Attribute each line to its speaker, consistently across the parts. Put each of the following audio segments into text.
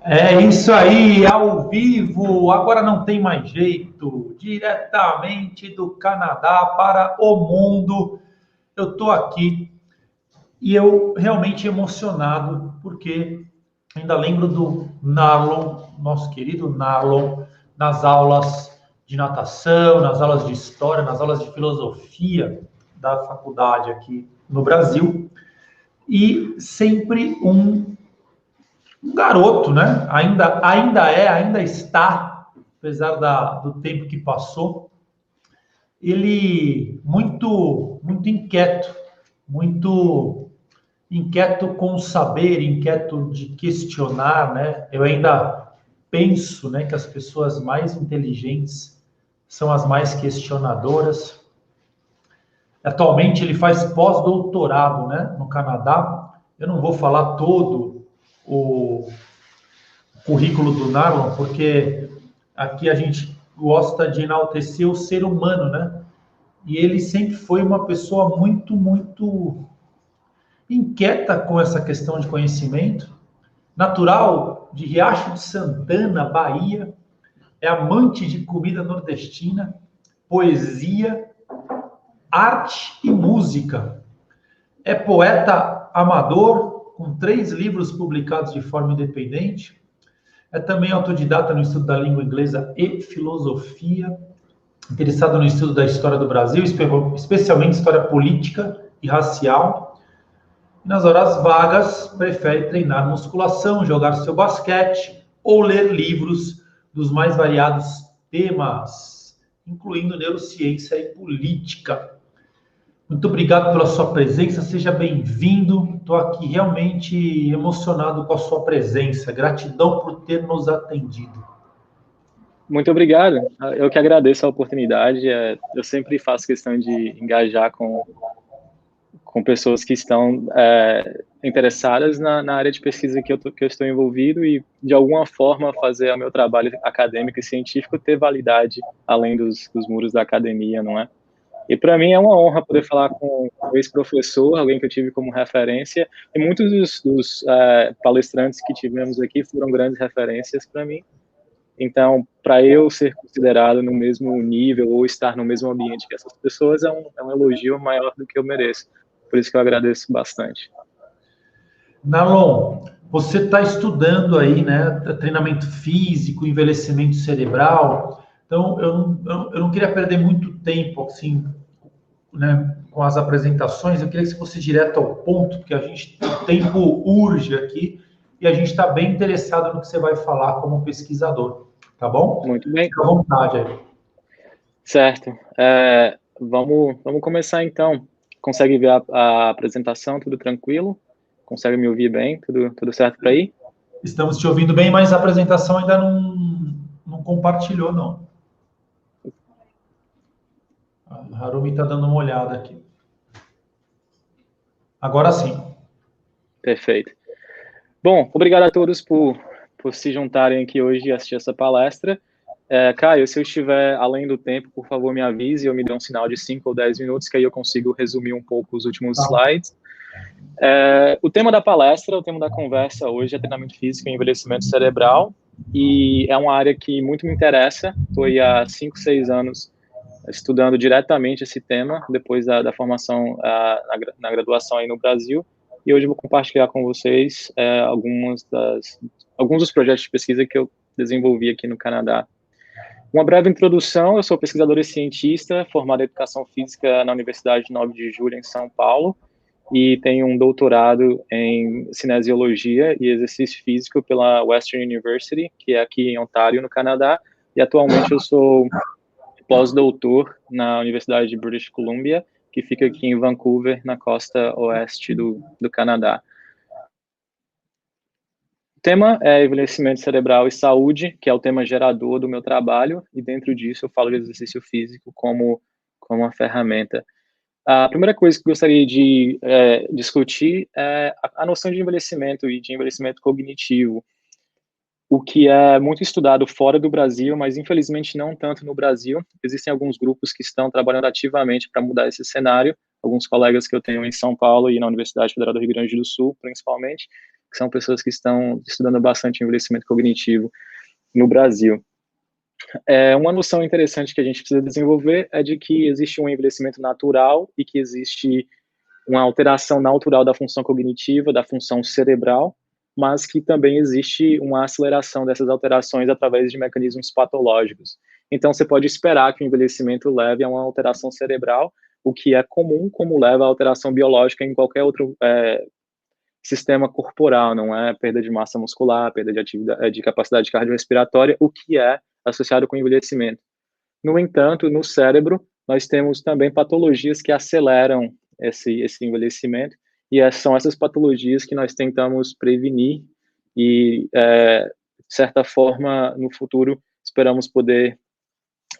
Speaker 1: É isso aí, ao vivo, agora não tem mais jeito, diretamente do Canadá para o mundo. Eu estou aqui e eu realmente emocionado, porque ainda lembro do Narlon, nosso querido Narlon, nas aulas de natação, nas aulas de história, nas aulas de filosofia da faculdade aqui no Brasil, e sempre um garoto, né? Ainda está, apesar do tempo que passou, ele muito muito inquieto com o saber, inquieto de questionar, né? Eu ainda penso, né, que as pessoas mais inteligentes são as mais questionadoras. Atualmente ele faz pós-doutorado, né, no Canadá. Eu não vou falar todo o currículo do Narlon, porque aqui a gente gosta de enaltecer o ser humano, né? E ele sempre foi uma pessoa muito inquieta com essa questão de conhecimento. Natural de Riacho de Santana, Bahia, é amante de comida nordestina, poesia, arte e música. É poeta amador, com 3 livros publicados de forma independente. É também autodidata no estudo da língua inglesa e filosofia, interessado no estudo da história do Brasil, especialmente história política e racial. E nas horas vagas, prefere treinar musculação, jogar seu basquete ou ler livros dos mais variados temas, incluindo neurociência e política. Muito obrigado pela sua presença, seja bem-vindo. Estou aqui realmente emocionado com a sua presença. Gratidão por ter nos atendido.
Speaker 2: Muito obrigado. Eu que agradeço a oportunidade. Eu sempre faço questão de engajar com pessoas que estão interessadas na área de pesquisa que eu estou envolvido e, de alguma forma, fazer o meu trabalho acadêmico e científico ter validade além dos muros da academia, não é? E para mim é uma honra poder falar com um ex-professor, alguém que eu tive como referência, e muitos dos palestrantes que tivemos aqui foram grandes referências para mim. Então, para eu ser considerado no mesmo nível ou estar no mesmo ambiente que essas pessoas é um elogio maior do que eu mereço. Por isso que eu agradeço bastante.
Speaker 1: Nalon, você está estudando aí, né, treinamento físico, envelhecimento cerebral. Então, eu não queria perder muito tempo, assim, né, com as apresentações. Eu queria que você fosse direto ao ponto, porque o tempo urge aqui e a gente está bem interessado no que você vai falar como pesquisador, tá bom?
Speaker 2: Muito bem.
Speaker 1: Fica à vontade aí.
Speaker 2: Certo. Vamos começar então. Consegue ver a apresentação? Tudo tranquilo? Consegue me ouvir bem? Tudo certo para aí?
Speaker 1: Estamos te ouvindo bem, mas a apresentação ainda não compartilhou, não. A Harumi está dando uma olhada aqui. Agora sim.
Speaker 2: Perfeito. Bom, obrigado a todos por se juntarem aqui hoje e assistir essa palestra. Caio, se eu estiver além do tempo, por favor, me avise, eu me dê um sinal de 5 ou 10 minutos, que aí eu consigo resumir um pouco os últimos slides. O tema da palestra, o tema da conversa hoje é treinamento físico e envelhecimento cerebral, e é uma área que muito me interessa. Estou aí há 5, 6 anos estudando diretamente esse tema, depois da formação na graduação aí no Brasil, e hoje eu vou compartilhar com vocês alguns dos projetos de pesquisa que eu desenvolvi aqui no Canadá. Uma breve introdução: eu sou pesquisador e cientista, formado em Educação Física na Universidade 9 de Julho, em São Paulo, e tenho um doutorado em Cinesiologia e Exercício Físico pela Western University, que é aqui em Ontário, no Canadá, e atualmente eu sou pós-doutor na Universidade de British Columbia, que fica aqui em Vancouver, na costa oeste do Canadá. O tema é envelhecimento cerebral e saúde, que é o tema gerador do meu trabalho, e dentro disso eu falo de exercício físico como uma ferramenta. A primeira coisa que eu gostaria de discutir é a noção de envelhecimento e de envelhecimento cognitivo, o que é muito estudado fora do Brasil, mas infelizmente não tanto no Brasil. Existem alguns grupos que estão trabalhando ativamente para mudar esse cenário, alguns colegas que eu tenho em São Paulo e na Universidade Federal do Rio Grande do Sul, principalmente, que são pessoas que estão estudando bastante envelhecimento cognitivo no Brasil. Uma noção interessante que a gente precisa desenvolver é de que existe um envelhecimento natural e que existe uma alteração natural da função cognitiva, da função cerebral, mas que também existe uma aceleração dessas alterações através de mecanismos patológicos. Então, você pode esperar que o envelhecimento leve a uma alteração cerebral, o que é comum, como leva a alteração biológica em qualquer outro sistema corporal, não é perda de massa muscular, perda de atividade, de capacidade cardiorrespiratória, o que é associado com envelhecimento. No entanto, no cérebro, nós temos também patologias que aceleram esse envelhecimento, e são essas patologias que nós tentamos prevenir e, de certa forma, no futuro, esperamos poder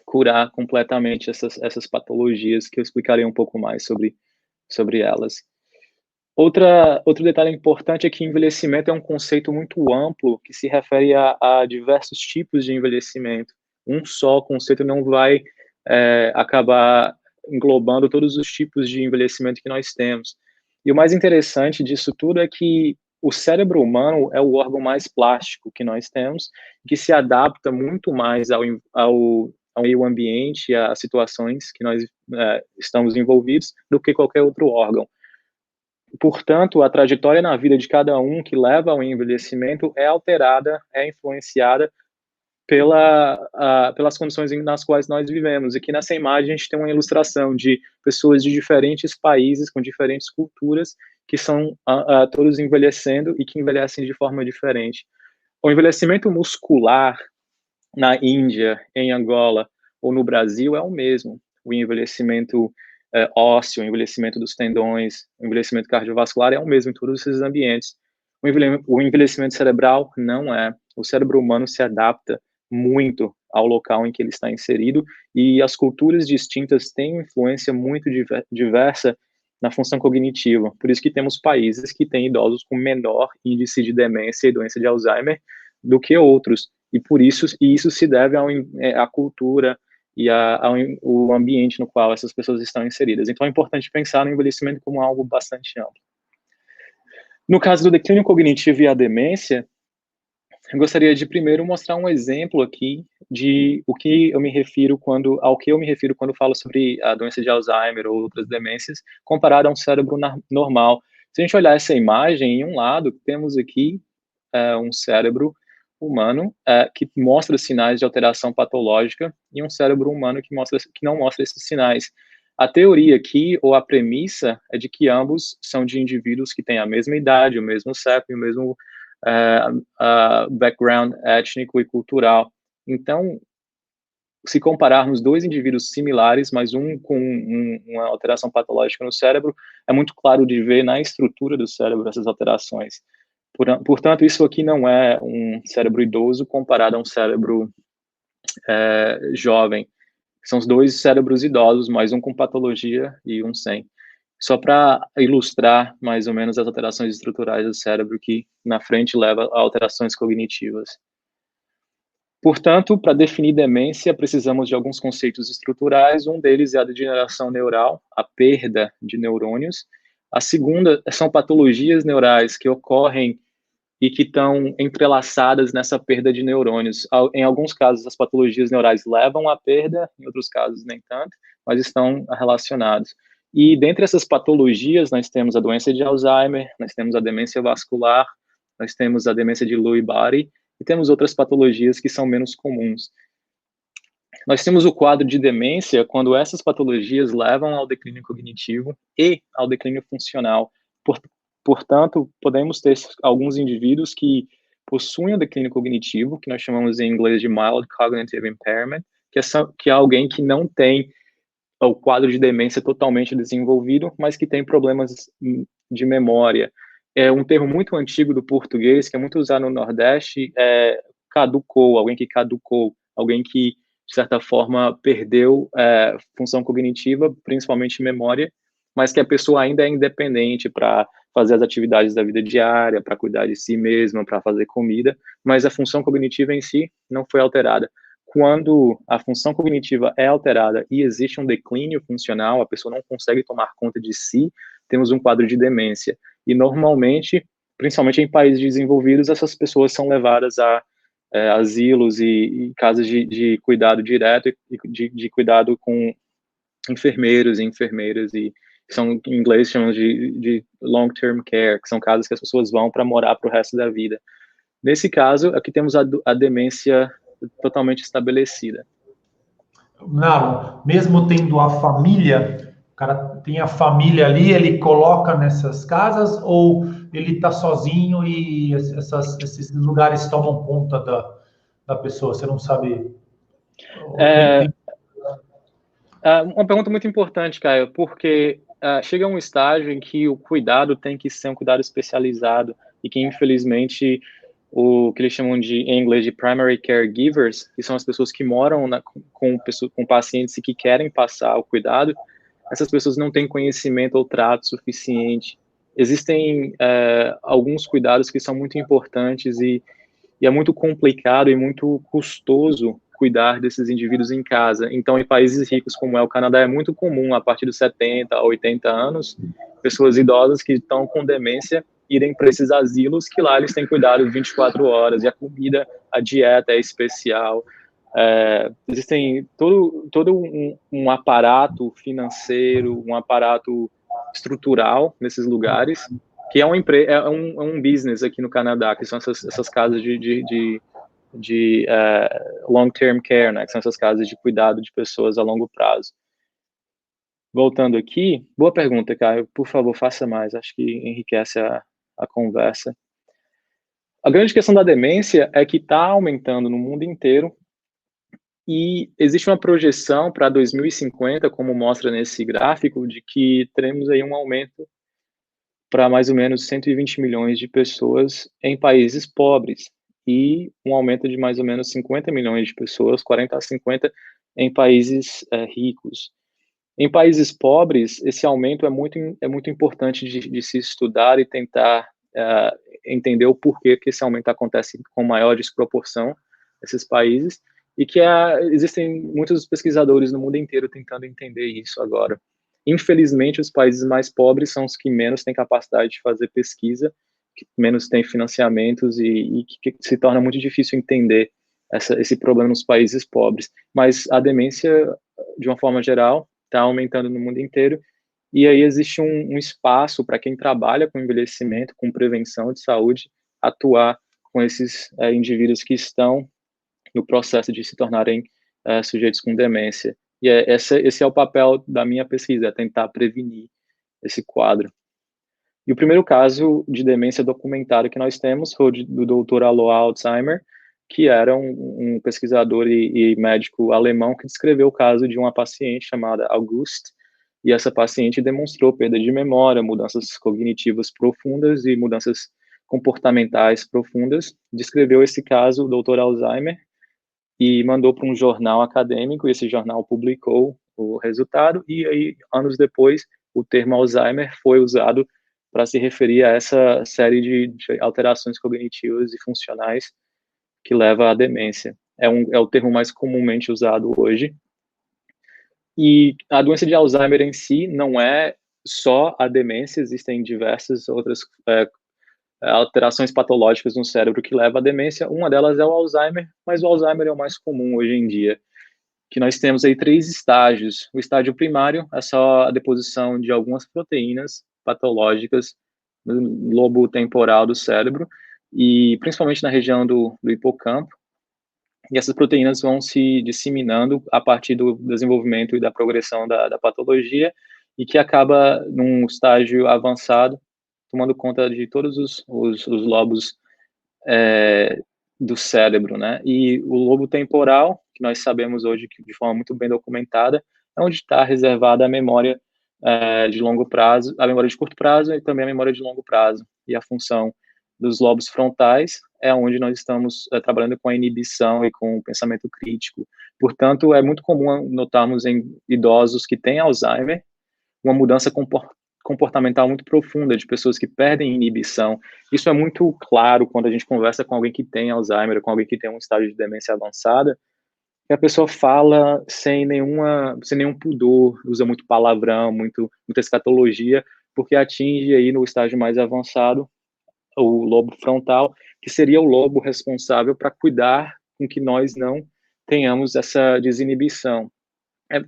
Speaker 2: curar completamente essas patologias, que eu explicarei um pouco mais sobre elas. Outro detalhe importante é que envelhecimento é um conceito muito amplo que se refere a diversos tipos de envelhecimento. Um só conceito não vai acabar englobando todos os tipos de envelhecimento que nós temos. E o mais interessante disso tudo é que o cérebro humano é o órgão mais plástico que nós temos, que se adapta muito mais ao meio ambiente, às situações que nós estamos envolvidos, do que qualquer outro órgão. Portanto, a trajetória na vida de cada um que leva ao envelhecimento é alterada, é influenciada pelas condições nas quais nós vivemos. Aqui nessa imagem a gente tem uma ilustração de pessoas de diferentes países, com diferentes culturas, que são todos envelhecendo e que envelhecem de forma diferente. O envelhecimento muscular na Índia, em Angola ou no Brasil é o mesmo. O envelhecimento ósseo, o envelhecimento dos tendões, o envelhecimento cardiovascular é o mesmo em todos esses ambientes. O envelhecimento cerebral não é. O cérebro humano se adapta muito ao local em que ele está inserido, e as culturas distintas têm uma influência muito diversa na função cognitiva. Por isso que temos países que têm idosos com menor índice de demência e doença de Alzheimer do que outros. E isso se deve à cultura e ao ambiente no qual essas pessoas estão inseridas. Então, é importante pensar no envelhecimento como algo bastante amplo. No caso do declínio cognitivo e a demência, eu gostaria de primeiro mostrar um exemplo aqui de ao que eu me refiro quando falo sobre a doença de Alzheimer ou outras demências, comparado a um cérebro normal. Se a gente olhar essa imagem, em um lado, temos aqui um cérebro humano que mostra sinais de alteração patológica e um cérebro humano que não mostra esses sinais. A teoria aqui, ou a premissa, é de que ambos são de indivíduos que têm a mesma idade, o mesmo CEP, o mesmo background étnico e cultural. Então, se compararmos dois indivíduos similares, mas um com uma alteração patológica no cérebro, é muito claro de ver na estrutura do cérebro essas alterações. Portanto, isso aqui não é um cérebro idoso comparado a um cérebro jovem. São os dois cérebros idosos, mas um com patologia e um sem. Só para ilustrar mais ou menos as alterações estruturais do cérebro que na frente leva a alterações cognitivas. Portanto, para definir demência, precisamos de alguns conceitos estruturais. Um deles é a degeneração neural, a perda de neurônios. A segunda são patologias neurais que ocorrem e que estão entrelaçadas nessa perda de neurônios. Em alguns casos, as patologias neurais levam à perda, em outros casos, nem tanto, mas estão relacionados. E dentre essas patologias, nós temos a doença de Alzheimer, nós temos a demência vascular, nós temos a demência de Lewy body, e temos outras patologias que são menos comuns. Nós temos o quadro de demência quando essas patologias levam ao declínio cognitivo e ao declínio funcional. Portanto, podemos ter alguns indivíduos que possuem o declínio cognitivo, que nós chamamos em inglês de mild cognitive impairment, que é alguém que não tem o quadro de demência totalmente desenvolvido, mas que tem problemas de memória. É um termo muito antigo do português, que é muito usado no Nordeste, caducou, alguém que caducou, alguém que, de certa forma, perdeu função cognitiva, principalmente memória, mas que a pessoa ainda é independente para fazer as atividades da vida diária, para cuidar de si mesma, para fazer comida, mas a função cognitiva em si não foi alterada. Quando a função cognitiva é alterada e existe um declínio funcional, a pessoa não consegue tomar conta de si, temos um quadro de demência. E, normalmente, principalmente em países desenvolvidos, essas pessoas são levadas a asilos e casas de cuidado direto e de cuidado com enfermeiros e enfermeiras, e são, em inglês chamam de long-term care, que são casas que as pessoas vão para morar para o resto da vida. Nesse caso, aqui temos a demência totalmente estabelecida.
Speaker 1: Não, mesmo tendo a família, o cara tem a família ali, ele coloca nessas casas ou ele está sozinho e esses lugares tomam conta da pessoa? Você não sabe.
Speaker 2: Uma pergunta muito importante, Caio, porque chega um estágio em que o cuidado tem que ser um cuidado especializado e que, infelizmente, o que eles chamam em inglês de primary caregivers, que são as pessoas que moram com pacientes e que querem passar o cuidado, essas pessoas não têm conhecimento ou trato suficiente. Existem alguns cuidados que são muito importantes e é muito complicado e muito custoso cuidar desses indivíduos em casa. Então, em países ricos como é o Canadá, é muito comum, a partir dos 70 a 80 anos, pessoas idosas que estão com demência irem para esses asilos, que lá eles têm cuidado 24 horas, e a comida, a dieta é especial. Existem todo um aparato financeiro, um aparato estrutural nesses lugares, que é um business aqui no Canadá, que são essas casas de long-term care, né, que são essas casas de cuidado de pessoas a longo prazo. Voltando aqui, boa pergunta, Caio, por favor, faça mais, acho que enriquece a conversa. A grande questão da demência é que está aumentando no mundo inteiro e existe uma projeção para 2050, como mostra nesse gráfico, de que teremos aí um aumento para mais ou menos 120 milhões de pessoas em países pobres e um aumento de mais ou menos 50 milhões de pessoas, 40 a 50, em países ricos. Em países pobres, esse aumento é muito importante de se estudar e tentar entender o porquê que esse aumento acontece com maior desproporção nesses países e que existem muitos pesquisadores no mundo inteiro tentando entender isso agora. Infelizmente, os países mais pobres são os que menos têm capacidade de fazer pesquisa, que menos têm financiamentos e que se torna muito difícil entender esse problema nos países pobres. Mas a demência, de uma forma geral, está aumentando no mundo inteiro, e aí existe um espaço para quem trabalha com envelhecimento, com prevenção de saúde, atuar com esses indivíduos que estão no processo de se tornarem sujeitos com demência. E esse é o papel da minha pesquisa, é tentar prevenir esse quadro. E o primeiro caso de demência documentado que nós temos foi do Dr. Alois Alzheimer, que era um pesquisador e médico alemão que descreveu o caso de uma paciente chamada Auguste, e essa paciente demonstrou perda de memória, mudanças cognitivas profundas e mudanças comportamentais profundas. Descreveu esse caso, o Dr. Alzheimer, e mandou para um jornal acadêmico, e esse jornal publicou o resultado, e aí, anos depois, o termo Alzheimer foi usado para se referir a essa série de alterações cognitivas e funcionais que leva à demência. É o termo mais comumente usado hoje. E a doença de Alzheimer em si não é só a demência, existem diversas outras alterações patológicas no cérebro que levam à demência. Uma delas é o Alzheimer, mas o Alzheimer é o mais comum hoje em dia, que nós temos aí 3 estágios. O estágio primário é só a deposição de algumas proteínas patológicas no lobo temporal do cérebro, e principalmente na região do hipocampo, e essas proteínas vão se disseminando a partir do desenvolvimento e da progressão da patologia, e que acaba num estágio avançado, tomando conta de todos os lobos do cérebro, né? E o lobo temporal, que nós sabemos hoje que de forma muito bem documentada, é onde está reservada a memória de longo prazo, a memória de curto prazo e também a memória de longo prazo. E a função dos lobos frontais é onde nós estamos trabalhando com a inibição e com o pensamento crítico. Portanto, é muito comum notarmos em idosos que têm Alzheimer uma mudança comportamental muito profunda de pessoas que perdem inibição. Isso é muito claro quando a gente conversa com alguém que tem Alzheimer, com alguém que tem um estágio de demência avançada, que a pessoa fala sem nenhum pudor, usa muito palavrão, muita escatologia, porque atinge aí no estágio mais avançado o lobo frontal, que seria o lobo responsável para cuidar com que nós não tenhamos essa desinibição.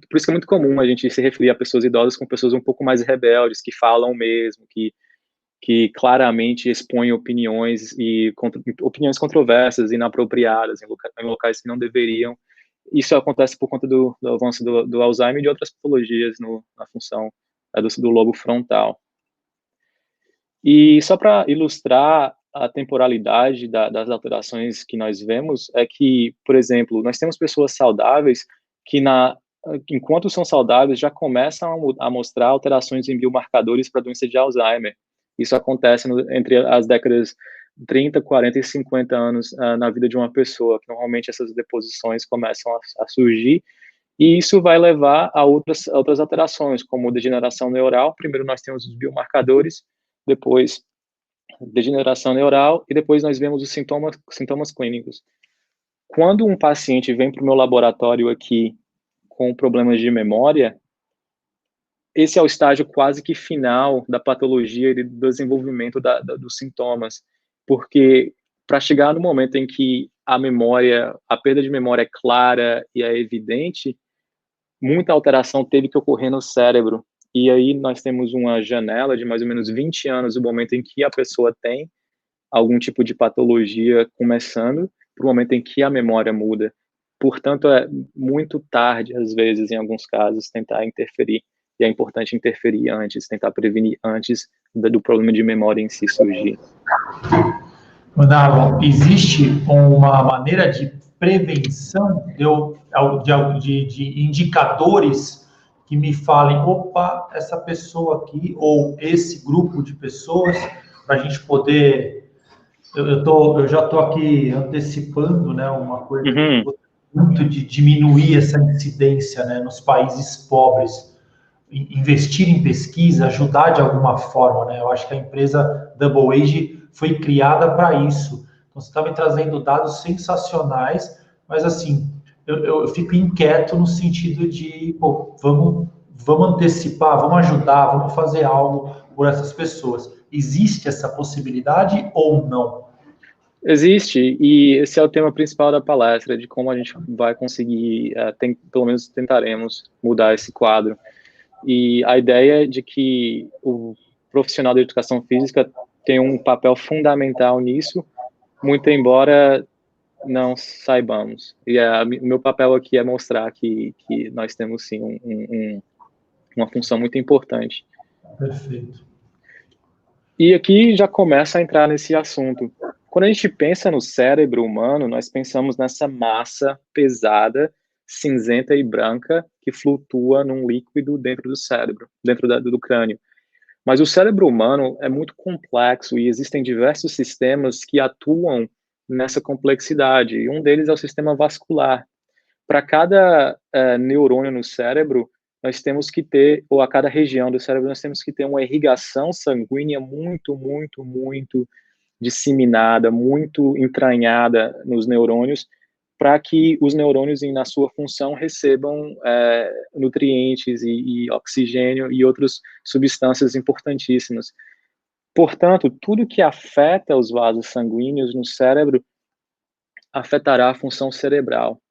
Speaker 2: Por isso que é muito comum a gente se referir a pessoas idosas com pessoas um pouco mais rebeldes, que falam mesmo, que claramente expõem opiniões e opiniões controversas, inapropriadas em locais que não deveriam. Isso acontece por conta do avanço do Alzheimer e de outras patologias na função do lobo frontal. E só para ilustrar a temporalidade das alterações que nós vemos, é que, por exemplo, nós temos pessoas saudáveis que, enquanto são saudáveis, já começam a mostrar alterações em biomarcadores para a doença de Alzheimer. Isso acontece entre as décadas 30, 40 e 50 anos na vida de uma pessoa, que normalmente essas deposições começam a surgir, e isso vai levar a outras alterações, como degeneração neural. Primeiro nós temos os biomarcadores, depois degeneração neural, e depois nós vemos os sintomas clínicos. Quando um paciente vem para o meu laboratório aqui com problemas de memória, esse é o estágio quase que final da patologia e do desenvolvimento dos sintomas, porque para chegar no momento em que a perda de memória é clara e é evidente, muita alteração teve que ocorrer no cérebro. E aí nós temos uma janela de mais ou menos 20 anos do momento em que a pessoa tem algum tipo de patologia começando, para o momento em que a memória muda. Portanto, é muito tarde, às vezes, em alguns casos, tentar interferir. E é importante interferir antes, tentar prevenir antes do problema de memória em si surgir.
Speaker 1: Marlon, existe uma maneira de prevenção de indicadores que me falem, opa, essa pessoa aqui, ou esse grupo de pessoas, para a gente poder... Eu já estou aqui antecipando, né, uma coisa muito de diminuir essa incidência, né, nos países pobres. Investir em pesquisa, ajudar de alguma forma, né? Eu acho que a empresa Double Age foi criada para isso. Então, você está me trazendo dados sensacionais, mas assim, eu fico inquieto no sentido de, pô, vamos antecipar, vamos ajudar, vamos fazer algo por essas pessoas. Existe essa possibilidade ou não?
Speaker 2: Existe, e esse é o tema principal da palestra, de como a gente vai conseguir, pelo menos tentaremos mudar esse quadro. E a ideia de que o profissional da educação física tem um papel fundamental nisso, muito embora não saibamos. E o meu papel aqui é mostrar que nós temos, sim, uma função muito importante.
Speaker 1: Perfeito.
Speaker 2: E aqui já começa a entrar nesse assunto. Quando a gente pensa no cérebro humano, nós pensamos nessa massa pesada, cinzenta e branca, que flutua num líquido dentro do cérebro, dentro do crânio. Mas o cérebro humano é muito complexo e existem diversos sistemas que atuam nessa complexidade. E um deles é o sistema vascular. Para cada neurônio no cérebro, nós temos que ter, ou a cada região do cérebro, nós temos que ter uma irrigação sanguínea muito, muito, muito disseminada, muito entranhada nos neurônios, para que os neurônios, na sua função, recebam nutrientes e oxigênio e outras substâncias importantíssimas. Portanto, tudo que afeta os vasos sanguíneos no cérebro afetará a função cerebral.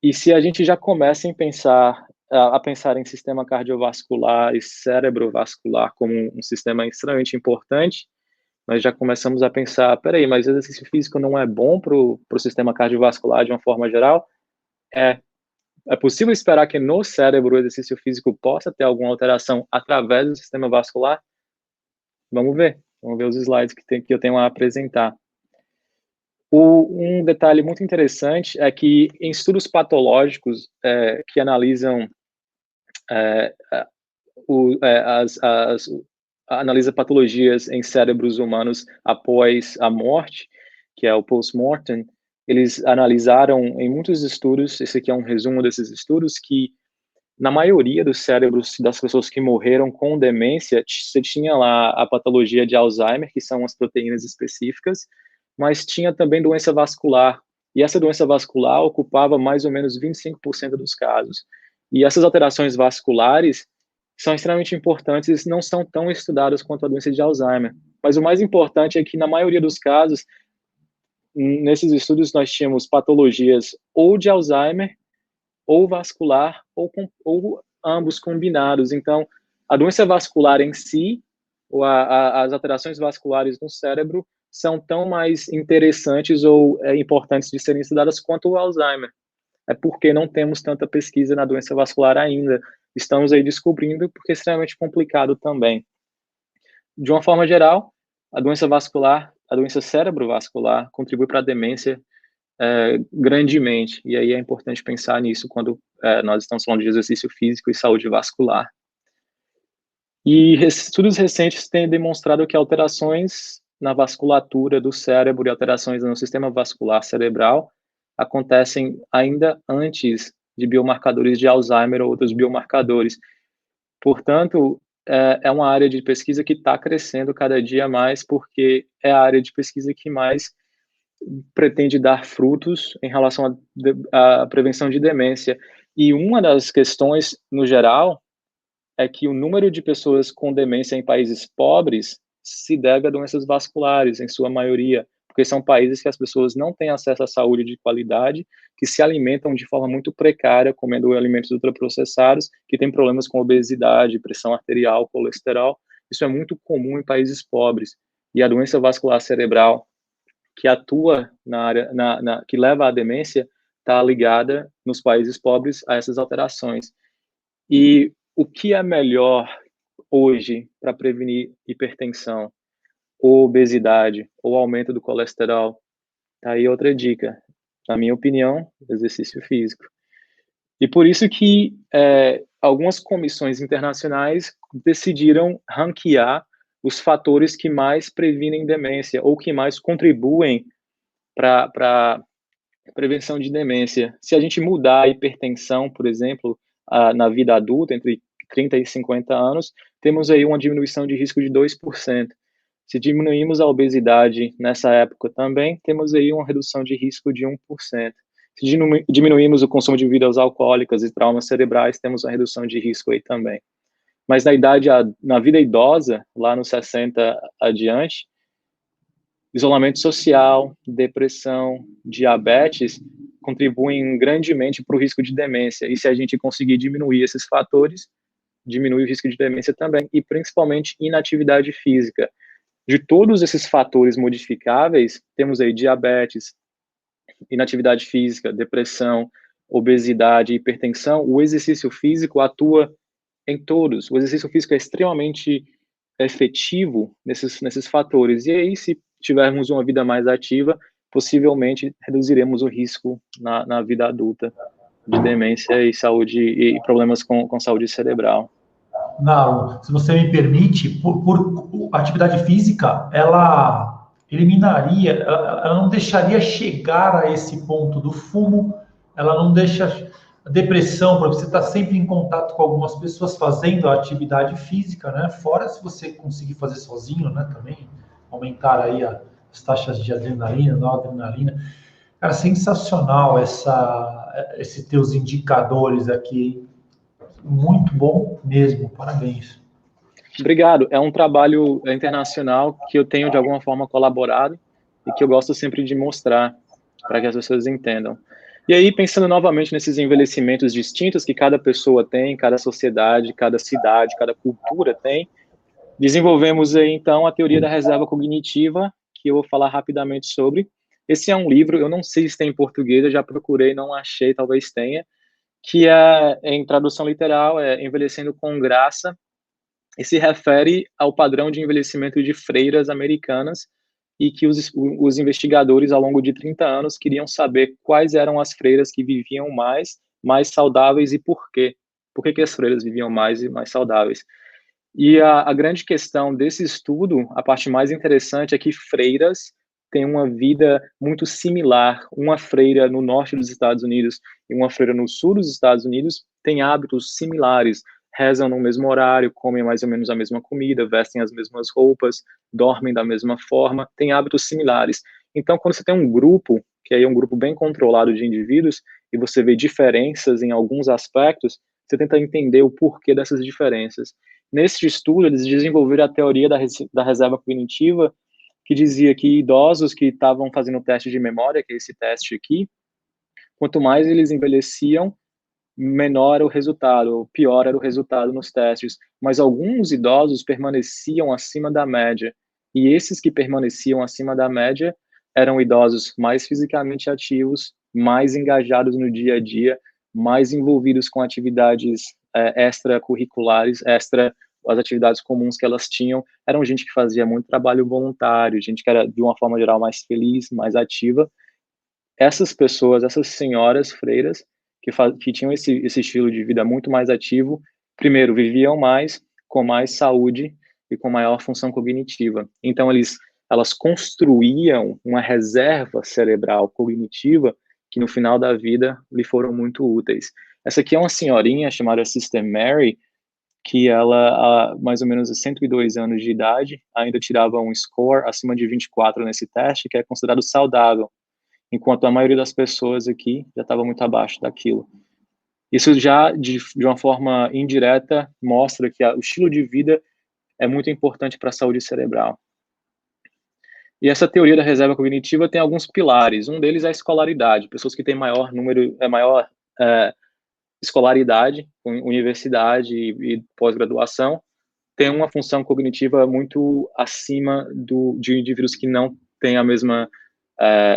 Speaker 2: E se a gente já começa a pensar em sistema cardiovascular e cerebrovascular como um sistema extremamente importante, nós já começamos a pensar, peraí, mas exercício físico não é bom para o sistema cardiovascular de uma forma geral? É possível esperar que no cérebro o exercício físico possa ter alguma alteração através do sistema vascular? Vamos ver os slides que eu tenho a apresentar. Um detalhe muito interessante é que em estudos patológicos que analisam analisa patologias em cérebros humanos após a morte, que é o post-mortem, eles analisaram em muitos estudos, esse aqui é um resumo desses estudos, que na maioria dos cérebros das pessoas que morreram com demência, você tinha lá a patologia de Alzheimer, que são as proteínas específicas, mas tinha também doença vascular, e essa doença vascular ocupava mais ou menos 25% dos casos. E essas alterações vasculares são extremamente importantes e não são tão estudadas quanto a doença de Alzheimer. Mas o mais importante é que, na maioria dos casos, nesses estudos nós tínhamos patologias ou de Alzheimer, ou vascular, ou ambos combinados. Então, a doença vascular em si, ou as alterações vasculares no cérebro, são tão mais interessantes ou importantes de serem estudadas quanto o Alzheimer. É porque não temos tanta pesquisa na doença vascular ainda. Estamos aí descobrindo, porque é extremamente complicado também. De uma forma geral, a doença vascular, a doença cerebrovascular, contribui para a demência grandemente, e aí é importante pensar nisso quando nós estamos falando de exercício físico e saúde vascular. E estudos recentes têm demonstrado que alterações na vasculatura do cérebro e alterações no sistema vascular cerebral acontecem ainda antes de biomarcadores de Alzheimer ou outros biomarcadores. Portanto, é uma área de pesquisa que está crescendo cada dia mais, porque é a área de pesquisa que mais pretende dar frutos em relação à prevenção de demência. E uma das questões, no geral, é que o número de pessoas com demência em países pobres se deve a doenças vasculares, em sua maioria, porque são países que as pessoas não têm acesso à saúde de qualidade, que se alimentam de forma muito precária, comendo alimentos ultraprocessados, que têm problemas com obesidade, pressão arterial, colesterol. Isso é muito comum em países pobres. E a doença vascular cerebral, que atua na área, que leva à demência, está ligada nos países pobres a essas alterações. E o que é melhor hoje para prevenir hipertensão, ou obesidade, ou aumento do colesterol? Tá aí outra dica. Na minha opinião, exercício físico. E por isso que algumas comissões internacionais decidiram ranquear os fatores que mais previnem demência, ou que mais contribuem para a prevenção de demência. Se a gente mudar a hipertensão, por exemplo, na vida adulta, entre 30 e 50 anos, temos aí uma diminuição de risco de 2%. Se diminuímos a obesidade nessa época também, temos aí uma redução de risco de 1%. Se diminuímos o consumo de bebidas alcoólicas e traumas cerebrais, temos uma redução de risco aí também. Mas na vida idosa, lá nos 60 adiante, isolamento social, depressão, diabetes contribuem grandemente para o risco de demência. E se a gente conseguir diminuir esses fatores, diminui o risco de demência também, e principalmente inatividade física. De todos esses fatores modificáveis, temos aí diabetes, inatividade física, depressão, obesidade, hipertensão. O exercício físico atua em todos. O exercício físico é extremamente efetivo nesses fatores. E aí, se tivermos uma vida mais ativa, possivelmente reduziremos o risco na vida adulta de demência e saúde e problemas com saúde cerebral.
Speaker 1: Não, se você me permite, por atividade física, ela eliminaria, ela não deixaria chegar a esse ponto do fumo, ela não deixa a depressão, porque você está sempre em contato com algumas pessoas fazendo a atividade física, né? Fora se você conseguir fazer sozinho, né? Também aumentar aí as taxas de adrenalina, noradrenalina. Cara, sensacional esses teus indicadores aqui. Muito bom mesmo, parabéns.
Speaker 2: Obrigado. É um trabalho internacional que eu tenho, de alguma forma, colaborado e que eu gosto sempre de mostrar para que as pessoas entendam. E aí, pensando novamente nesses envelhecimentos distintos que cada pessoa tem, cada sociedade, cada cidade, cada cultura tem, desenvolvemos aí, então, a teoria da reserva cognitiva, que eu vou falar rapidamente sobre. Esse é um livro, eu não sei se tem em português, eu já procurei, não achei, talvez tenha, que em tradução literal, é Envelhecendo com Graça, e se refere ao padrão de envelhecimento de freiras americanas, e que os investigadores, ao longo de 30 anos, queriam saber quais eram as freiras que viviam mais saudáveis e por quê. Por que as freiras viviam mais e mais saudáveis? E a grande questão desse estudo, a parte mais interessante, é que freiras têm uma vida muito similar. Uma freira no norte dos Estados Unidos e uma freira no sul dos Estados Unidos têm hábitos similares. Rezam no mesmo horário, comem mais ou menos a mesma comida, vestem as mesmas roupas, dormem da mesma forma, têm hábitos similares. Então, quando você tem um grupo, que aí é um grupo bem controlado de indivíduos, e você vê diferenças em alguns aspectos, você tenta entender o porquê dessas diferenças. Nesse estudo, eles desenvolveram a teoria da reserva cognitiva, que dizia que idosos que estavam fazendo o teste de memória, que é esse teste aqui, quanto mais eles envelheciam, menor era o resultado, pior era o resultado nos testes. Mas alguns idosos permaneciam acima da média. E esses que permaneciam acima da média eram idosos mais fisicamente ativos, mais engajados no dia a dia, mais envolvidos com atividades extracurriculares, as atividades comuns que elas tinham. Eram gente que fazia muito trabalho voluntário, gente que era, de uma forma geral, mais feliz, mais ativa. Essas pessoas, essas senhoras freiras, que tinham esse estilo de vida muito mais ativo, primeiro, viviam mais, com mais saúde e com maior função cognitiva. Então, elas construíam uma reserva cerebral cognitiva que, no final da vida, lhe foram muito úteis. Essa aqui é uma senhorinha chamada Sister Mary, que ela, há mais ou menos 102 anos de idade, ainda tirava um score acima de 24 nesse teste, que é considerado saudável, enquanto a maioria das pessoas aqui já estava muito abaixo daquilo. Isso já, de uma forma indireta, mostra que o estilo de vida é muito importante para a saúde cerebral. E essa teoria da reserva cognitiva tem alguns pilares. Um deles é a escolaridade. Pessoas que têm maior escolaridade, universidade e pós-graduação, têm uma função cognitiva muito acima de indivíduos que não têm a mesma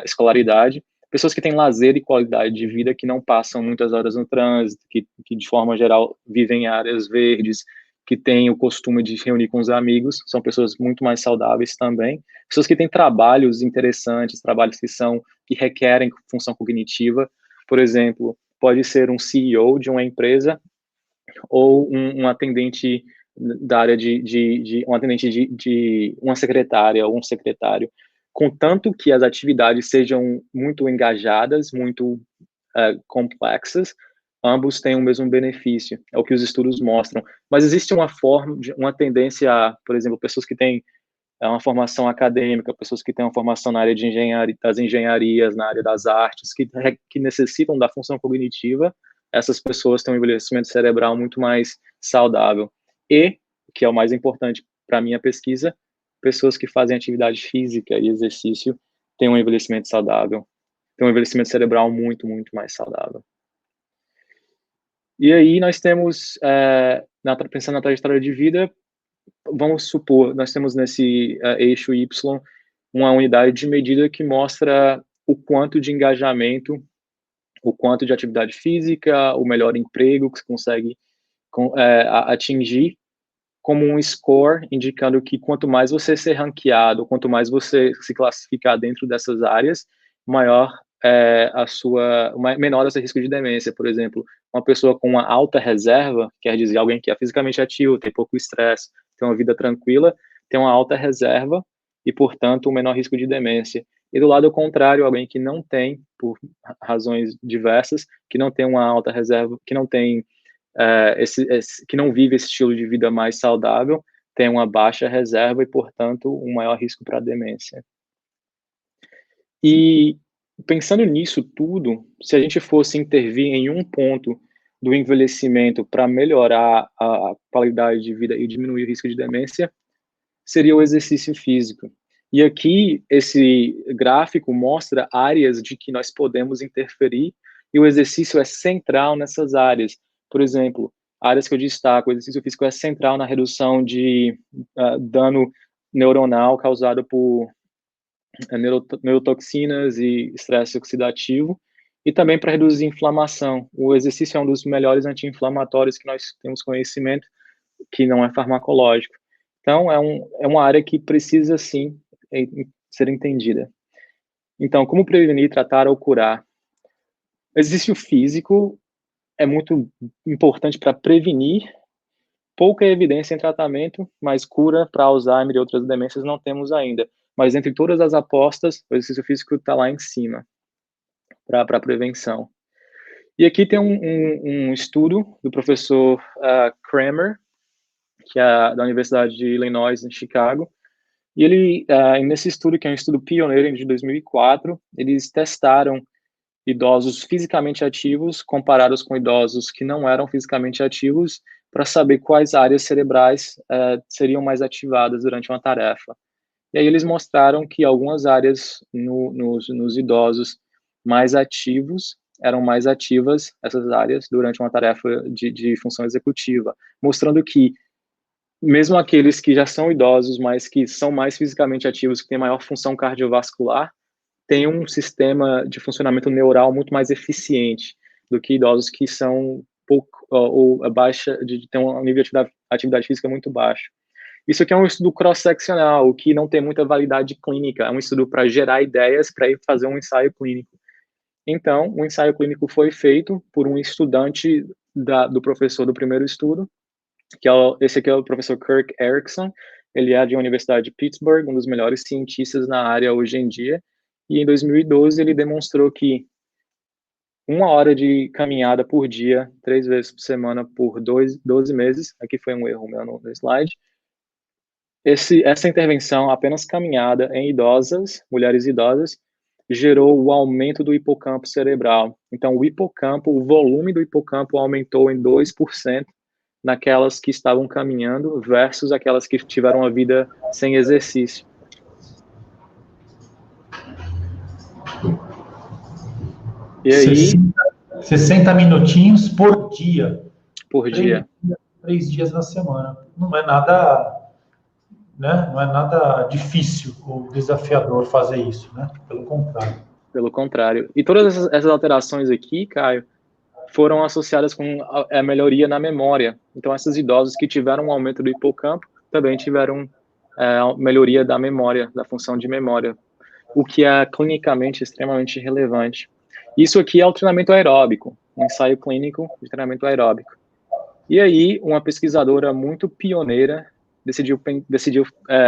Speaker 2: escolaridade. Pessoas que têm lazer e qualidade de vida, que não passam muitas horas no trânsito, que de forma geral vivem em áreas verdes, que têm o costume de se reunir com os amigos, são pessoas muito mais saudáveis também. Pessoas que têm trabalhos interessantes, trabalhos que requerem função cognitiva. Por exemplo, pode ser um CEO de uma empresa ou um atendente da área um atendente de uma secretária ou um secretário, contanto que as atividades sejam muito engajadas, muito complexas, ambos têm o mesmo benefício, é o que os estudos mostram. Mas existe uma tendência a, por exemplo, pessoas que têm uma formação acadêmica, pessoas que têm uma formação na área de das engenharias, na área das artes, que necessitam da função cognitiva, essas pessoas têm um envelhecimento cerebral muito mais saudável. E, que é o mais importante para a minha pesquisa, pessoas que fazem atividade física e exercício têm um envelhecimento saudável, têm um envelhecimento cerebral muito, muito mais saudável. E aí nós temos, pensando na trajetória de vida, vamos supor, nós temos nesse eixo Y uma unidade de medida que mostra o quanto de engajamento, o quanto de atividade física, o melhor emprego que você consegue atingir, como um score, indicando que quanto mais você ser ranqueado, quanto mais você se classificar dentro dessas áreas, maior menor é o seu risco de demência. Por exemplo, uma pessoa com uma alta reserva, quer dizer, alguém que é fisicamente ativo, tem pouco estresse, tem uma vida tranquila, tem uma alta reserva e, portanto, um menor risco de demência. E do lado contrário, alguém que não tem, por razões diversas, que não tem uma alta reserva, que não tem que não vive esse estilo de vida mais saudável, tem uma baixa reserva e, portanto, um maior risco para demência. E pensando nisso tudo, se a gente fosse intervir em um ponto do envelhecimento para melhorar a qualidade de vida e diminuir o risco de demência, seria o exercício físico. E aqui, esse gráfico mostra áreas de que nós podemos interferir e o exercício é central nessas áreas. Por exemplo, áreas que eu destaco, o exercício físico é central na redução de dano neuronal causado por neurotoxinas e estresse oxidativo, e também para reduzir inflamação. O exercício é um dos melhores anti-inflamatórios que nós temos conhecimento, que não é farmacológico. Então, é uma área que precisa, sim, ser entendida. Então, como prevenir, tratar ou curar? O exercício físico é muito importante para prevenir, pouca evidência em tratamento, mas cura para Alzheimer e outras demências não temos ainda. Mas entre todas as apostas, o exercício físico está lá em cima para prevenção. E aqui tem um estudo do professor Kramer, que é da Universidade de Illinois, em Chicago. E ele, nesse estudo, que é um estudo pioneiro de 2004, eles testaram idosos fisicamente ativos comparados com idosos que não eram fisicamente ativos para saber quais áreas cerebrais seriam mais ativadas durante uma tarefa. E aí eles mostraram que algumas áreas nos idosos mais ativos eram mais ativas, essas áreas, durante uma tarefa de função executiva, mostrando que mesmo aqueles que já são idosos, mas que são mais fisicamente ativos, que têm maior função cardiovascular, têm um sistema de funcionamento neural muito mais eficiente do que idosos que são pouco ou abaixo, de ter um nível de atividade física muito baixo. Isso aqui é um estudo cross-seccional, que não tem muita validade clínica, é um estudo para gerar ideias para ir fazer um ensaio clínico. Então, o ensaio clínico foi feito por um estudante do professor do primeiro estudo, esse aqui é o professor Kirk Erickson. Ele é de uma universidade de Pittsburgh, um dos melhores cientistas na área hoje em dia, e em 2012 ele demonstrou que 1 hora de caminhada por dia, 3 vezes por semana, por 12 meses, aqui foi um erro meu no slide, essa intervenção, apenas caminhada em idosas, mulheres idosas, gerou o aumento do hipocampo cerebral. Então, o volume do hipocampo aumentou em 2% naquelas que estavam caminhando versus aquelas que tiveram uma vida sem exercício.
Speaker 1: E aí... 60 minutinhos por dia.
Speaker 2: Por dia.
Speaker 1: 3 dias na semana. Não é nada... Né? Não é nada difícil ou desafiador fazer isso, né? Pelo contrário.
Speaker 2: Pelo contrário. E todas essas alterações aqui, Caio, foram associadas com a melhoria na memória. Então, esses idosos que tiveram um aumento do hipocampo também tiveram melhoria da memória, da função de memória, o que é clinicamente extremamente relevante. Isso aqui é o treinamento aeróbico, um ensaio clínico de treinamento aeróbico. E aí, uma pesquisadora muito pioneira decidiu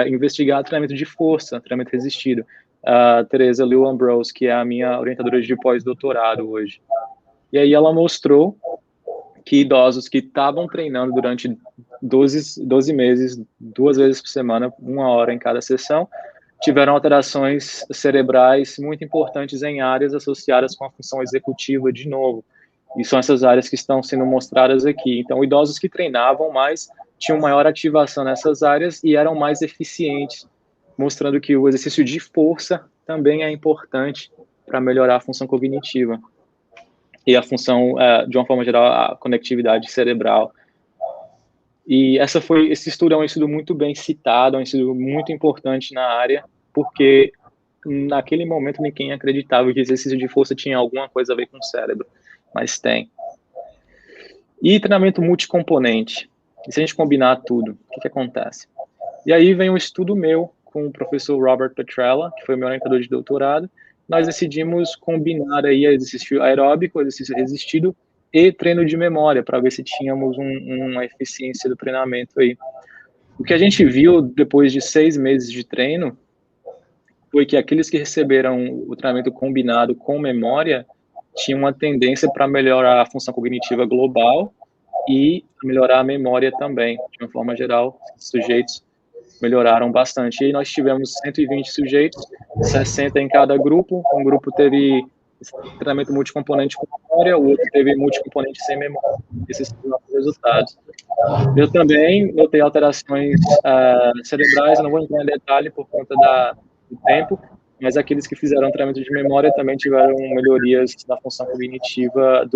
Speaker 2: investigar treinamento de força, treinamento resistido. A Teresa Liu Ambrose, que é a minha orientadora de pós-doutorado hoje. E aí ela mostrou que idosos que estavam treinando durante 12 meses, 2 vezes por semana, 1 hora em cada sessão, tiveram alterações cerebrais muito importantes em áreas associadas com a função executiva de novo. E são essas áreas que estão sendo mostradas aqui. Então, idosos que treinavam mais tinham maior ativação nessas áreas e eram mais eficientes, mostrando que o exercício de força também é importante para melhorar a função cognitiva e a função, de uma forma geral, a conectividade cerebral. E esse estudo é um estudo muito bem citado, é um estudo muito importante na área, porque naquele momento ninguém acreditava que exercício de força tinha alguma coisa a ver com o cérebro, mas tem. E treinamento multicomponente. E se a gente combinar tudo, o que acontece? E aí vem um estudo meu com o professor Robert Petrella, que foi meu orientador de doutorado. Nós decidimos combinar aí exercício aeróbico, exercício resistido e treino de memória, para ver se tínhamos uma eficiência do treinamento aí. O que a gente viu depois de 6 meses de treino foi que aqueles que receberam o treinamento combinado com memória tinham uma tendência para melhorar a função cognitiva global e melhorar a memória também. De uma forma geral, os sujeitos melhoraram bastante. E aí nós tivemos 120 sujeitos, 60 em cada grupo. Um grupo teve treinamento multicomponente com memória, o outro teve multicomponente sem memória. Esses foram os resultados. Eu também notei alterações cerebrais, eu não vou entrar em detalhe por conta do tempo, mas aqueles que fizeram treinamento de memória também tiveram melhorias na função cognitiva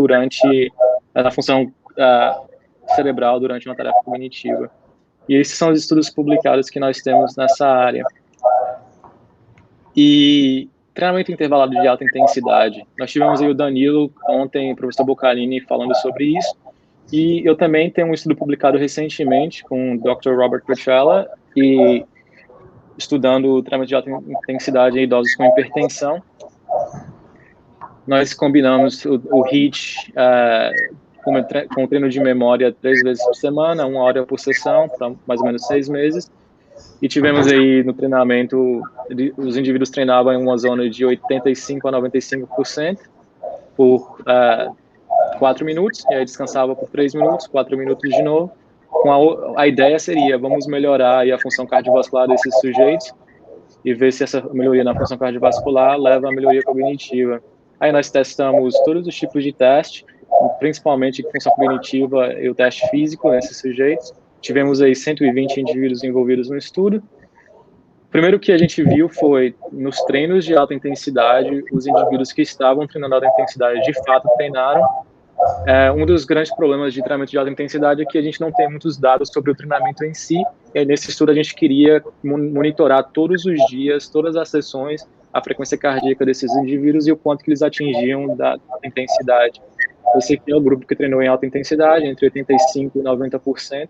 Speaker 2: na função cerebral durante uma tarefa cognitiva. E esses são os estudos publicados que nós temos nessa área. E treinamento intervalado de alta intensidade. Nós tivemos aí o Danilo ontem, o professor Boccalini, falando sobre isso. E eu também tenho um estudo publicado recentemente com o Dr. Robert Petrella, e estudando o treinamento de alta intensidade em idosos com hipertensão. Nós combinamos o HIIT com o treino de memória 3 vezes por semana, 1 hora por sessão, para mais ou menos 6 meses. E tivemos aí no treinamento, os indivíduos treinavam em uma zona de 85% a 95% por 4 minutos, e aí descansava por 3 minutos, 4 minutos de novo. A ideia seria, vamos melhorar aí a função cardiovascular desses sujeitos e ver se essa melhoria na função cardiovascular leva à melhoria cognitiva. Aí nós testamos todos os tipos de teste, principalmente função cognitiva e o teste físico nesses sujeitos. Tivemos aí 120 indivíduos envolvidos no estudo. O primeiro que a gente viu foi, nos treinos de alta intensidade, os indivíduos que estavam treinando alta intensidade de fato treinaram. Um dos grandes problemas de treinamento de alta intensidade é que a gente não tem muitos dados sobre o treinamento em si, e aí, nesse estudo a gente queria monitorar todos os dias, todas as sessões, a frequência cardíaca desses indivíduos e o quanto que eles atingiam da intensidade. Esse aqui é o grupo que treinou em alta intensidade, entre 85% e 90%,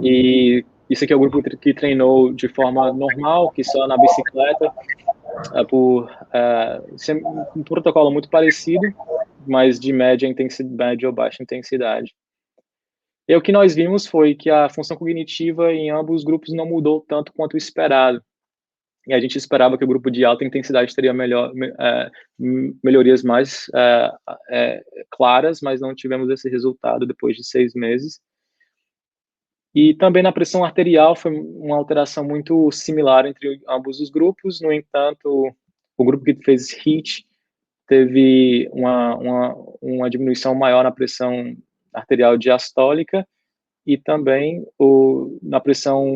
Speaker 2: e isso aqui é o grupo que treinou de forma normal, que só na bicicleta, por um protocolo muito parecido, mas de média ou baixa intensidade. E o que nós vimos foi que a função cognitiva em ambos os grupos não mudou tanto quanto o esperado. E a gente esperava que o grupo de alta intensidade teria melhorias mais claras, mas não tivemos esse resultado depois de 6 meses. E também na pressão arterial foi uma alteração muito similar entre ambos os grupos. No entanto, o grupo que fez HIIT teve uma diminuição maior na pressão arterial diastólica e também na pressão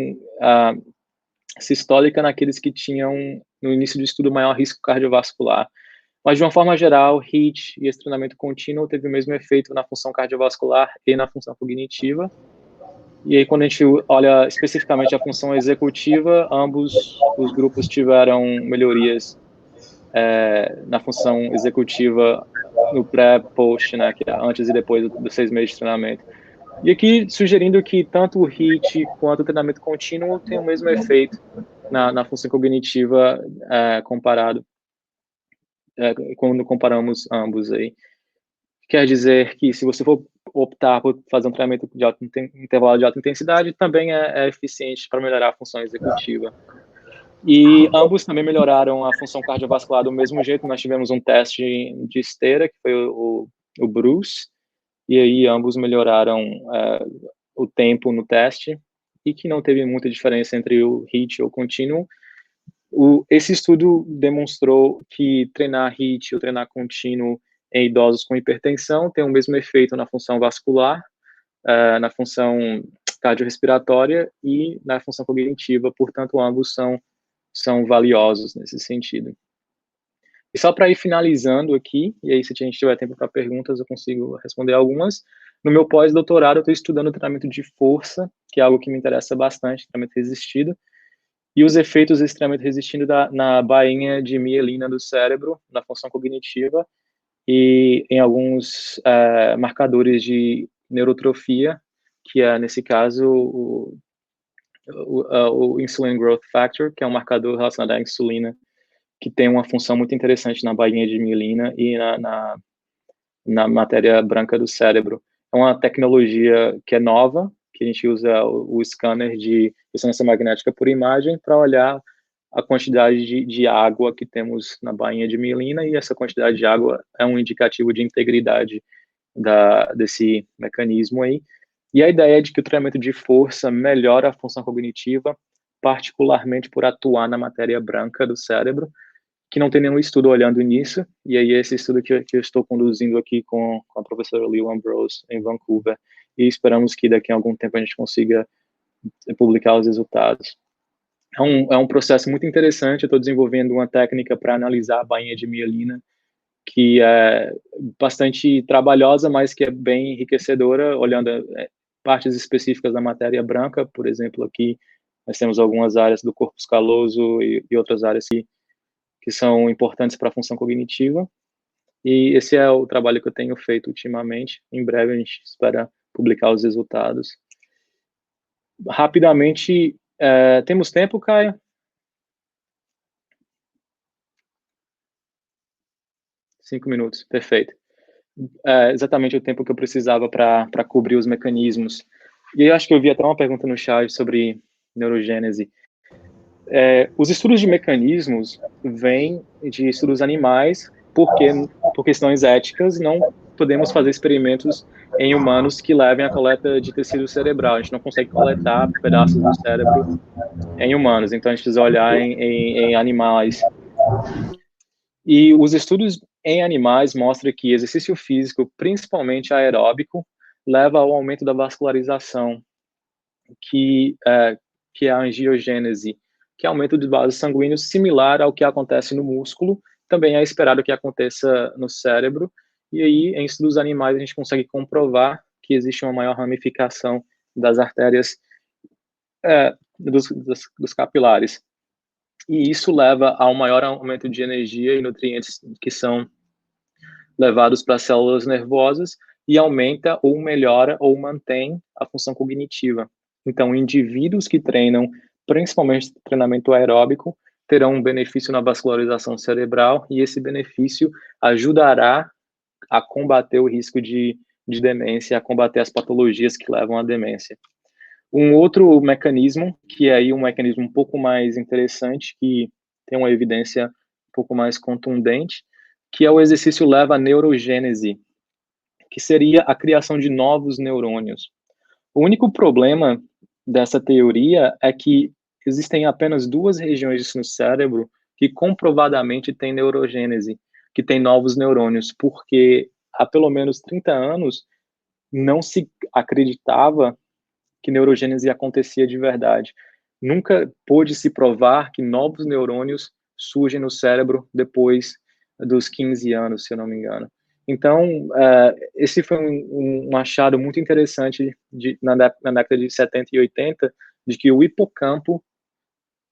Speaker 2: sistólica naqueles que tinham, no início do estudo, maior risco cardiovascular. Mas, de uma forma geral, HIIT e esse treinamento contínuo teve o mesmo efeito na função cardiovascular e na função cognitiva. E aí, quando a gente olha especificamente a função executiva, ambos os grupos tiveram melhorias na função executiva no pré-post, né, que é antes e depois dos 6 meses de treinamento. E aqui sugerindo que tanto o HIIT quanto o treinamento contínuo tem o mesmo efeito na função cognitiva comparado quando comparamos ambos aí. Quer dizer que se você for optar por fazer um treinamento de intervalo de alta intensidade, também é eficiente para melhorar a função executiva. E ambos também melhoraram a função cardiovascular do mesmo jeito. Nós tivemos um teste de esteira, que foi o Bruce, e aí ambos melhoraram o tempo no teste, e que não teve muita diferença entre o HIIT e o contínuo. Esse estudo demonstrou que treinar HIIT ou treinar contínuo em idosos com hipertensão tem o mesmo efeito na função vascular, na função cardiorrespiratória e na função cognitiva, portanto, ambos são valiosos nesse sentido. E só para ir finalizando aqui, e aí se a gente tiver tempo para perguntas, eu consigo responder algumas. No meu pós-doutorado, eu estou estudando treinamento de força, que é algo que me interessa bastante, treinamento resistido, e os efeitos desse treinamento resistido na bainha de mielina do cérebro, na função cognitiva, e em alguns marcadores de neurotrofia, que é, nesse caso, o Insulin Growth Factor, que é um marcador relacionado à insulina, que tem uma função muito interessante na bainha de mielina e na matéria branca do cérebro. É uma tecnologia que é nova, que a gente usa o scanner de ressonância magnética por imagem para olhar a quantidade de água que temos na bainha de mielina, e essa quantidade de água é um indicativo de integridade desse mecanismo aí. E a ideia é de que o treinamento de força melhora a função cognitiva, particularmente por atuar na matéria branca do cérebro, que não tem nenhum estudo olhando nisso, e aí esse estudo que eu estou conduzindo aqui com a professora Lil Ambrose, em Vancouver, e esperamos que daqui a algum tempo a gente consiga publicar os resultados. É um processo muito interessante. Eu estou desenvolvendo uma técnica para analisar a bainha de mielina, que é bastante trabalhosa, mas que é bem enriquecedora, olhando partes específicas da matéria branca. Por exemplo, aqui nós temos algumas áreas do corpus caloso e outras áreas que são importantes para a função cognitiva. E esse é o trabalho que eu tenho feito ultimamente. Em breve a gente espera publicar os resultados. Rapidamente, temos tempo, Caio? Cinco minutos, perfeito. Exatamente o tempo que eu precisava para cobrir os mecanismos. E eu acho que eu vi até uma pergunta no chat sobre neurogênese. Os estudos de mecanismos vêm de estudos animais, porque por questões éticas não podemos fazer experimentos em humanos que levem à coleta de tecido cerebral. A gente não consegue coletar pedaços do cérebro em humanos, então a gente precisa olhar em animais. E os estudos em animais mostra que exercício físico, principalmente aeróbico, leva ao aumento da vascularização, que é a angiogênese, que é aumento de vasos sanguíneos similar ao que acontece no músculo, também é esperado que aconteça no cérebro, e aí, em estudos animais, a gente consegue comprovar que existe uma maior ramificação das artérias dos capilares. E isso leva a um maior aumento de energia e nutrientes que são levados para as células nervosas e aumenta ou melhora ou mantém a função cognitiva. Então, indivíduos que treinam, principalmente treinamento aeróbico, terão um benefício na vascularização cerebral e esse benefício ajudará a combater o risco de demência, a combater as patologias que levam à demência. Um outro mecanismo, que é aí um mecanismo um pouco mais interessante, que tem uma evidência um pouco mais contundente, que é o exercício leva à neurogênese, que seria a criação de novos neurônios. O único problema dessa teoria é que existem apenas 2 regiões no cérebro que comprovadamente têm neurogênese, que têm novos neurônios, porque há pelo menos 30 anos não se acreditava que neurogênese acontecia de verdade. Nunca pôde se provar que novos neurônios surgem no cérebro depois dos 15 anos, se eu não me engano. Então, esse foi um achado muito interessante na década de 70 e 80, de que o hipocampo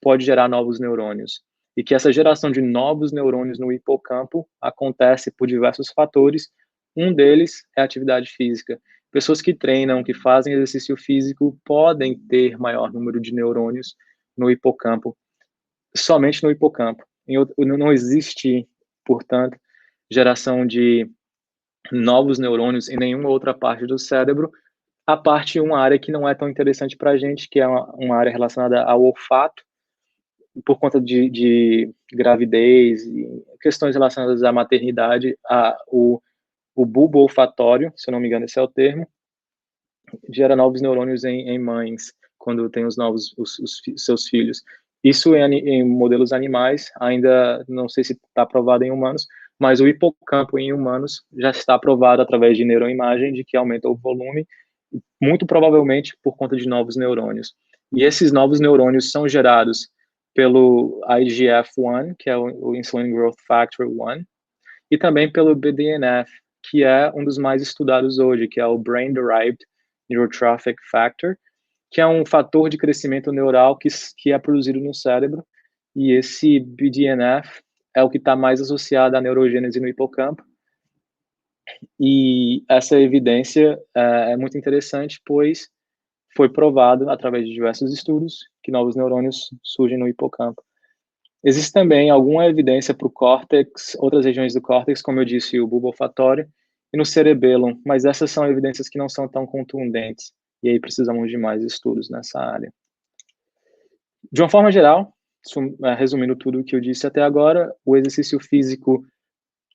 Speaker 2: pode gerar novos neurônios. E que essa geração de novos neurônios no hipocampo acontece por diversos fatores. Um deles é a atividade física. Pessoas que treinam, que fazem exercício físico, podem ter maior número de neurônios no hipocampo, somente no hipocampo. Não existe, portanto, geração de novos neurônios em nenhuma outra parte do cérebro, a parte de uma área que não é tão interessante para a gente, que é uma área relacionada ao olfato, por conta de gravidez e questões relacionadas à maternidade, o bulbo olfatório, se eu não me engano esse é o termo, gera novos neurônios em mães, quando tem os seus filhos. Isso em modelos animais, ainda não sei se está aprovado em humanos, mas o hipocampo em humanos já está aprovado através de neuroimagem, de que aumenta o volume, muito provavelmente por conta de neurônios. E esses novos neurônios são gerados pelo IGF-1, que é o Insulin Growth Factor 1, e também pelo BDNF, que é um dos mais estudados hoje, que é o Brain Derived Neurotrophic Factor, que é um fator de crescimento neural que é produzido no cérebro, e esse BDNF é o que está mais associado à neurogênese no hipocampo, e essa evidência é muito interessante, pois foi provado, através de diversos estudos, que novos neurônios surgem no hipocampo. Existe também alguma evidência para o córtex, outras regiões do córtex, como eu disse, o bulbo olfatório, e no cerebelo, mas essas são evidências que não são tão contundentes, e aí precisamos de mais estudos nessa área. De uma forma geral, resumindo tudo o que eu disse até agora, o exercício físico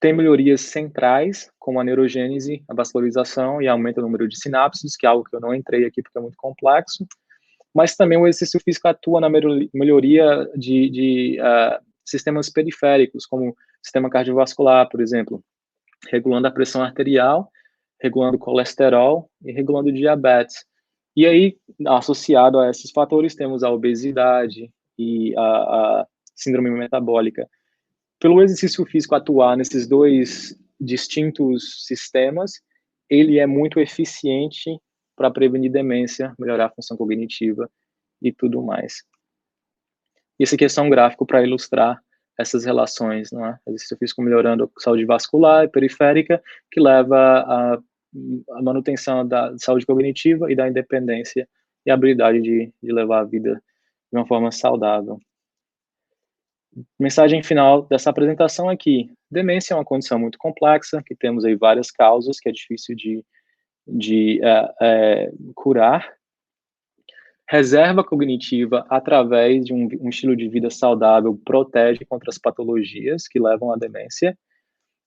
Speaker 2: tem melhorias centrais, como a neurogênese, a vascularização e aumenta o número de sinapses, que é algo que eu não entrei aqui porque é muito complexo, mas também o exercício físico atua na melhoria de sistemas periféricos, como sistema cardiovascular, por exemplo, regulando a pressão arterial, regulando o colesterol e regulando o diabetes. E aí, associado a esses fatores, temos a obesidade e a síndrome metabólica. Pelo exercício físico atuar nesses 2 distintos sistemas, ele é muito eficiente para prevenir demência, melhorar a função cognitiva e tudo mais. Esse aqui é só um gráfico para ilustrar essas relações, não é? Exercício físico melhorando a saúde vascular e periférica, que leva à manutenção da saúde cognitiva e da independência e a habilidade de levar a vida de uma forma saudável. Mensagem final dessa apresentação é que demência é uma condição muito complexa, que temos aí várias causas, que é difícil de curar. Reserva cognitiva, através de um estilo de vida saudável, protege contra as patologias que levam à demência.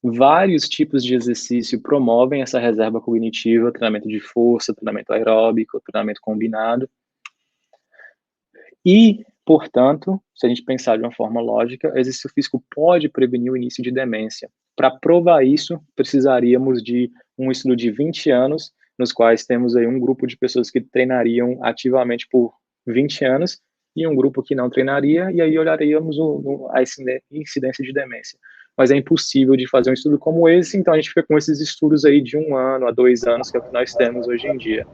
Speaker 2: Vários tipos de exercício promovem essa reserva cognitiva, treinamento de força, treinamento aeróbico, treinamento combinado. E, portanto, se a gente pensar de uma forma lógica, o exercício físico pode prevenir o início de demência. Para provar isso, precisaríamos de um estudo de 20 anos, nos quais temos aí um grupo de pessoas que treinariam ativamente por 20 anos e um grupo que não treinaria, e aí olharíamos a incidência de demência. Mas é impossível de fazer um estudo como esse, então a gente fica com esses estudos aí de 1 ano a 2 anos, que é o que nós temos hoje em dia.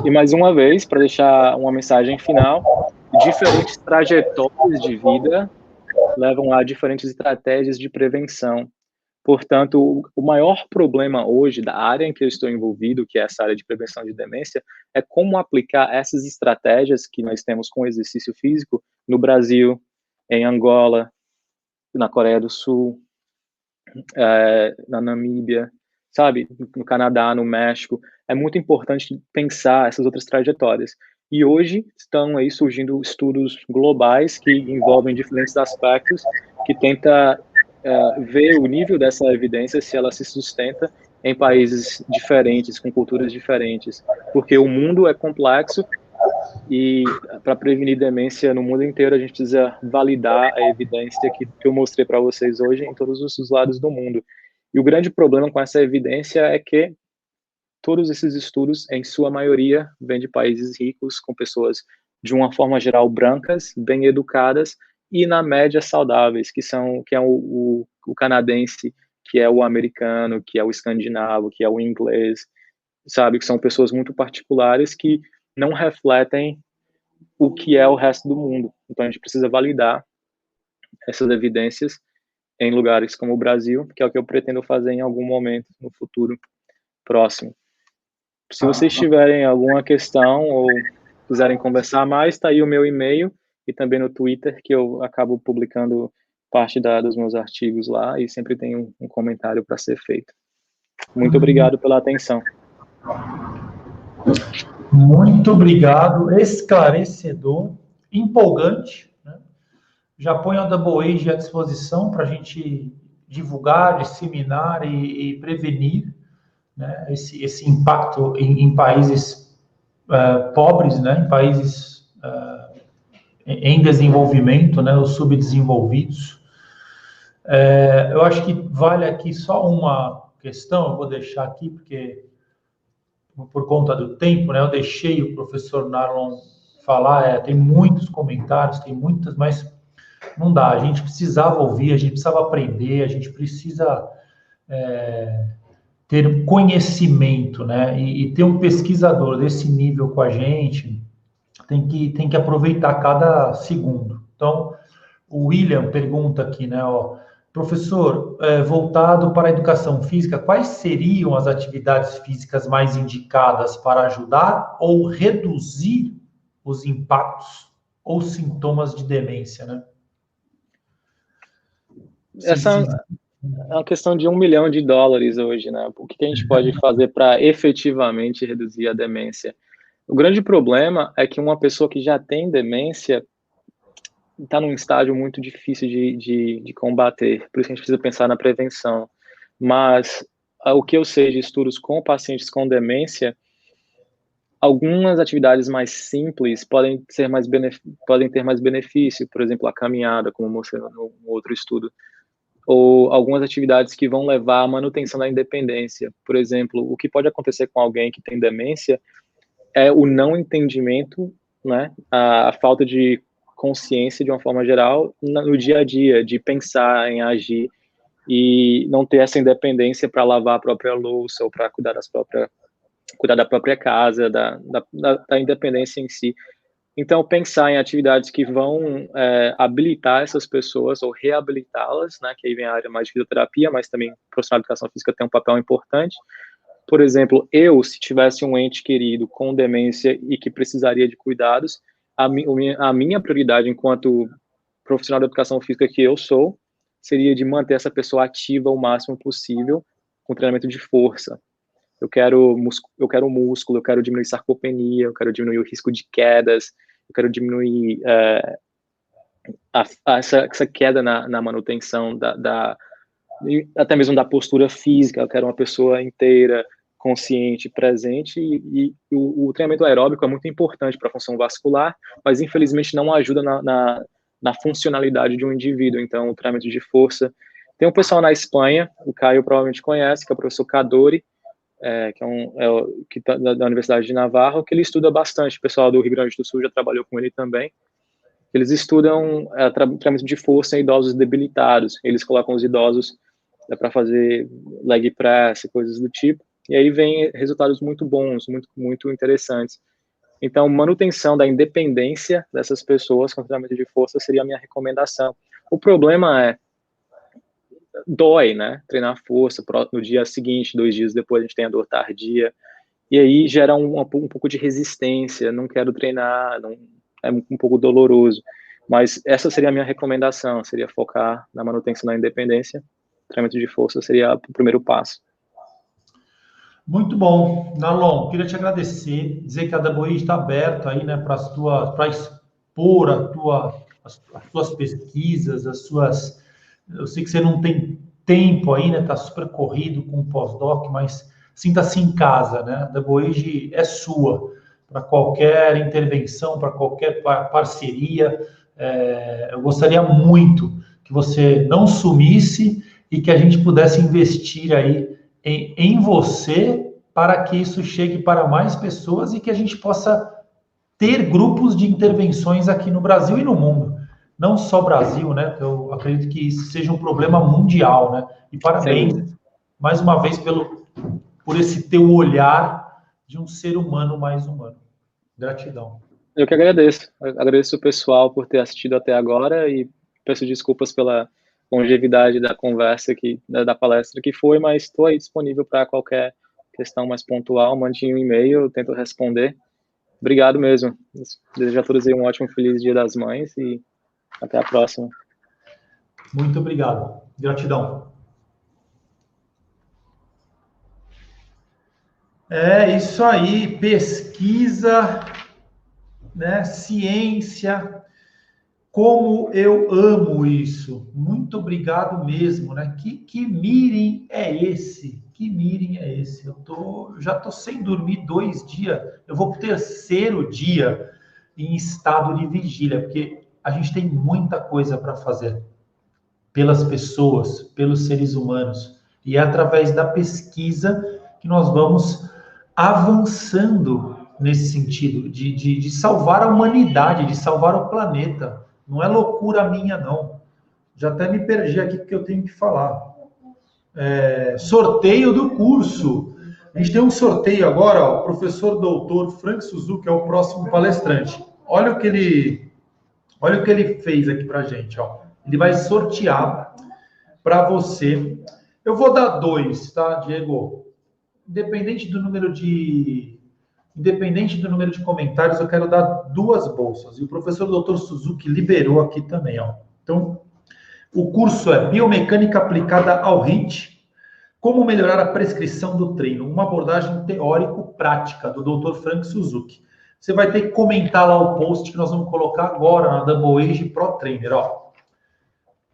Speaker 2: E mais uma vez, para deixar uma mensagem final, diferentes trajetórias de vida levam a diferentes estratégias de prevenção. Portanto, o maior problema hoje da área em que eu estou envolvido, que é essa área de prevenção de demência, é como aplicar essas estratégias que nós temos com exercício físico no Brasil, em Angola, na Coreia do Sul, na Namíbia, sabe, no Canadá, no México. É muito importante pensar essas outras trajetórias. E hoje estão aí surgindo estudos globais que envolvem diferentes aspectos, que tenta ver o nível dessa evidência, se ela se sustenta em países diferentes, com culturas diferentes, porque o mundo é complexo e para prevenir demência no mundo inteiro a gente precisa validar a evidência que eu mostrei para vocês hoje em todos os lados do mundo. E o grande problema com essa evidência é que todos esses estudos, em sua maioria, vêm de países ricos, com pessoas, de uma forma geral, brancas, bem educadas e, na média, saudáveis, que é o canadense, que é o americano, que é o escandinavo, que é o inglês, sabe? Que são pessoas muito particulares que não refletem o que é o resto do mundo. Então, a gente precisa validar essas evidências em lugares como o Brasil, que é o que eu pretendo fazer em algum momento no futuro próximo. Se vocês tiverem alguma questão ou quiserem conversar mais, está aí o meu e-mail e também no Twitter, que eu acabo publicando parte dos meus artigos lá e sempre tem um comentário para ser feito. Muito obrigado pela atenção.
Speaker 1: Muito obrigado, esclarecedor, empolgante, né? Já ponho a Double Age à disposição para a gente divulgar, disseminar e prevenir, né, esse impacto em países pobres, né, em países em desenvolvimento, né, os subdesenvolvidos. Eu acho que vale aqui só uma questão, eu vou deixar aqui, porque por conta do tempo, né, eu deixei o professor Narlon falar, tem muitos comentários, tem muitas, mas não dá, a gente precisava ouvir, a gente precisava aprender, a gente precisa ter conhecimento, né, e ter um pesquisador desse nível com a gente, tem que aproveitar cada segundo. Então, o William pergunta aqui, né, professor, voltado para a educação física, quais seriam as atividades físicas mais indicadas para ajudar ou reduzir os impactos ou sintomas de demência, né?
Speaker 2: Essa é uma questão de $1 milhão hoje, né? O que a gente pode fazer para efetivamente reduzir a demência? O grande problema é que uma pessoa que já tem demência está num estágio muito difícil de combater, por isso a gente precisa pensar na prevenção. Mas o que eu sei de estudos com pacientes com demência, algumas atividades mais simples podem ter mais benefício, por exemplo, a caminhada, como mostrei no outro estudo, ou algumas atividades que vão levar à manutenção da independência. Por exemplo, o que pode acontecer com alguém que tem demência é o não entendimento, né, a falta de consciência, de uma forma geral, no dia a dia, de pensar em agir e não ter essa independência para lavar a própria louça ou para cuidar da própria casa, da independência em si. Então, pensar em atividades que vão habilitar essas pessoas ou reabilitá-las, né, que aí vem a área mais de fisioterapia, mas também o profissional de educação física tem um papel importante. Por exemplo, se tivesse um ente querido com demência e que precisaria de cuidados, a minha prioridade enquanto profissional de educação física que eu sou, seria de manter essa pessoa ativa o máximo possível com treinamento de força. Eu quero músculo, eu quero diminuir sarcopenia, eu quero diminuir o risco de quedas, eu quero diminuir essa queda na manutenção até mesmo da postura física. Eu quero uma pessoa inteira, consciente, presente, e o treinamento aeróbico é muito importante para a função vascular, mas infelizmente não ajuda na funcionalidade de um indivíduo. Então, o treinamento de força Tem um pessoal na Espanha, o Caio provavelmente conhece, que é o professor Cadori, que tá da Universidade de Navarra, que ele estuda bastante. O pessoal do Rio Grande do Sul já trabalhou com ele também. Eles estudam tratamento de força em idosos debilitados. Eles colocam os idosos para fazer leg press, coisas do tipo, e aí vem resultados muito bons, muito interessantes. Então, manutenção da independência dessas pessoas com treinamento de força seria a minha recomendação. O problema é, dói, né? Treinar força, no dia seguinte, 2 dias depois, a gente tem a dor tardia, e aí gera um pouco de resistência, não quero treinar, é um pouco doloroso. Mas essa seria a minha recomendação, seria focar na manutenção da independência. Treinamento de força seria o primeiro passo.
Speaker 1: Muito bom. Nalon, queria te agradecer, dizer que a WI está aberta aí, né, para expor as tuas pesquisas, eu sei que você não tem tempo aí, né, tá super corrido com o pós-doc, mas sinta-se em casa, né? A WI é sua, para qualquer intervenção, para qualquer parceria. Eu gostaria muito que você não sumisse e que a gente pudesse investir aí em você para que isso chegue para mais pessoas e que a gente possa ter grupos de intervenções aqui no Brasil e no mundo. Não só Brasil, né? Eu acredito que isso seja um problema mundial, né? E parabéns, mais uma vez, por esse teu olhar de um ser humano mais humano. Gratidão.
Speaker 2: Eu que agradeço. Eu agradeço o pessoal por ter assistido até agora e peço desculpas pela longevidade da conversa da palestra que foi, mas estou aí disponível para qualquer questão mais pontual. Mande um e-mail, eu tento responder. Obrigado mesmo. Desejo a todos aí um ótimo, feliz Dia das Mães e até a próxima.
Speaker 1: Muito obrigado. Gratidão. É isso aí, pesquisa, né, ciência, como eu amo isso. Muito obrigado mesmo, né? Que meeting é esse? Que meeting é esse? Já tô sem dormir 2 dias. Eu vou pro 3º dia em estado de vigília, porque a gente tem muita coisa para fazer pelas pessoas, pelos seres humanos. E é através da pesquisa que nós vamos avançando nesse sentido, de salvar a humanidade, de salvar o planeta. Não é loucura minha, não. Já até me perdi aqui porque eu tenho que falar. Sorteio do curso. A gente tem um sorteio agora, ó, o professor doutor Frank Suzuki é o próximo palestrante. Olha o que ele fez aqui pra gente, ó. Ele vai sortear para você. Eu vou dar 2, tá, Diego? Independente do número de comentários, eu quero dar 2 bolsas. E o professor Dr. Suzuki liberou aqui também, ó. Então, o curso é Biomecânica Aplicada ao HIIT, como melhorar a prescrição do treino, uma abordagem teórico-prática do Dr. Frank Suzuki. Você vai ter que comentar lá o post que nós vamos colocar agora na Double Age Pro Trainer, ó.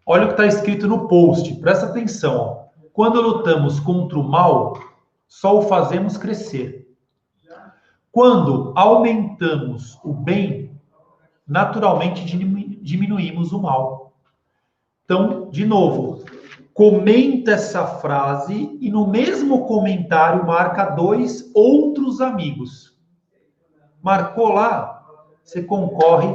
Speaker 1: Olha o que está escrito no post, presta atenção, ó. Quando lutamos contra o mal, só o fazemos crescer. Quando aumentamos o bem, naturalmente diminuímos o mal. Então, de novo, comenta essa frase e no mesmo comentário marca 2 outros amigos. Marcou lá, você concorre,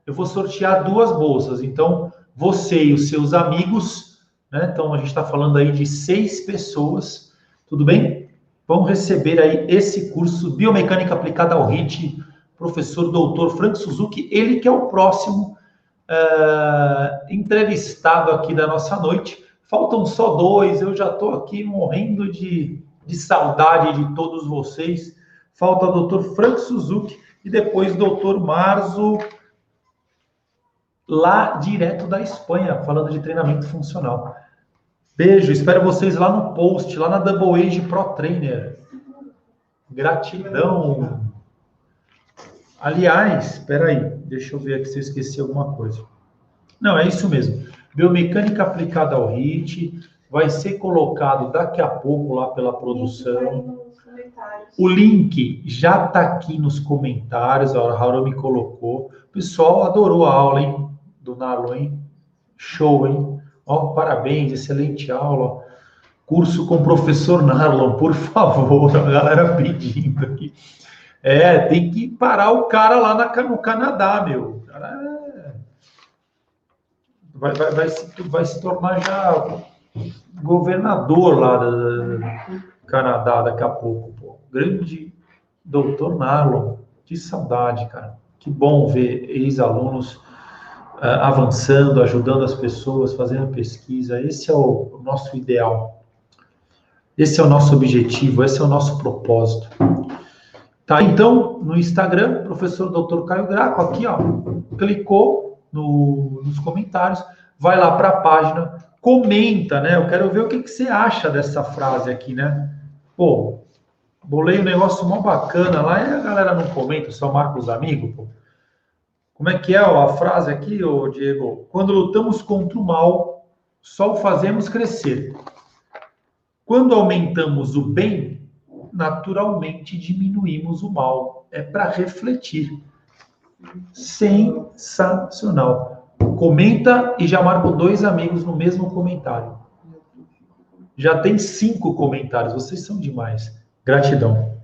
Speaker 1: eu vou sortear 2 bolsas. Então, você e os seus amigos, né? Então, a gente está falando aí de 6 pessoas, tudo bem? Vão receber aí esse curso Biomecânica Aplicada ao HIIT, professor Dr. Frank Suzuki, ele que é o próximo entrevistado aqui da nossa noite. Faltam só 2, eu já estou aqui morrendo de saudade de todos vocês. Falta o Dr. Frank Suzuki e depois o Dr. Marzo, lá direto da Espanha, falando de treinamento funcional. Beijo, espero vocês lá no post, lá na Double Age Pro Trainer. Gratidão. Aliás, espera aí, deixa eu ver aqui se eu esqueci alguma coisa. Não, é isso mesmo. Biomecânica aplicada ao HIIT, vai ser colocado daqui a pouco lá pela produção. O link já está aqui nos comentários, a Raul me colocou. O pessoal adorou a aula, hein? Do Narlo, hein? Show, hein? Ó, parabéns, excelente aula. Curso com o professor Narlon, por favor, a galera pedindo aqui. Tem que parar o cara lá no Canadá, meu. O cara vai se tornar já governador lá do Canadá daqui a pouco. Pô. Grande doutor Narlon. Que saudade, cara. Que bom ver ex-alunos avançando, ajudando as pessoas, fazendo pesquisa. Esse é o nosso ideal. Esse é o nosso objetivo, esse é o nosso propósito. Tá, então, no Instagram, professor Dr. Caio Graco, aqui, ó, clicou nos comentários, vai lá para a página, comenta, né? Eu quero ver o que você acha dessa frase aqui, né? Pô, bolei um negócio mó bacana lá e a galera não comenta, só marca os amigos, pô. Como é que é a frase aqui, ô Diego? Quando lutamos contra o mal, só o fazemos crescer. Quando aumentamos o bem, naturalmente diminuímos o mal. É para refletir. Sensacional. Comenta e já marco 2 amigos no mesmo comentário. Já tem 5 comentários. Vocês são demais. Gratidão.